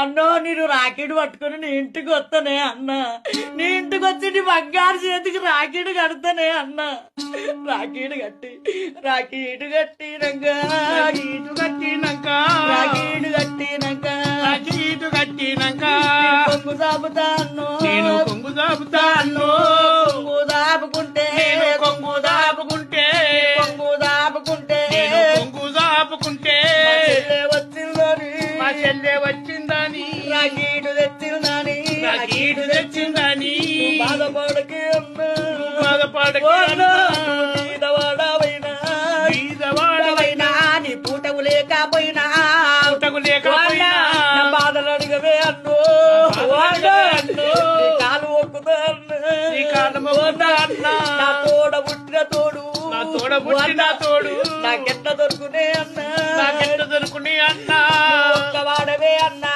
అన్నో నేను రాకీడు పట్టుకుని నీ ఇంటికి వస్తానే అన్న, నీ ఇంటికి వచ్చి నీ బంగారు చేతికి రాకీడు కడతానే అన్న. రాకీడు కట్టినాక రాకీడు కట్టినాక కొంగు సాపుతాను, నేను కొంగు దాపుతాను. కొంగు దాపుకుంటే కొంగు దాపుకుంటే కొంగు దాపుకుంటే కొంగు దాపుకుంటే వచ్చిందని మా చెల్లె వచ్చిందని రాకీడు తెచ్చిందని రాకీడు తెచ్చిందని బాధపడకే అన్నా, బాధపడకు బీదవాడవైనా బీదవాడవైనా నీ పూటకు లేకపోయినా పుట్టకు లేకపోయినా నా బాధలు అడిగవే అన్నో, అన్నో. నీ కాలు ఒక్కుతా అన్నా, నీ కాళ్ళు మొక్కుతా అన్నా. నా తోడ పుట్టిన తోడు నా తోడ పుట్టిన తోడు నాకెట్లా దొరుకునే అన్నా,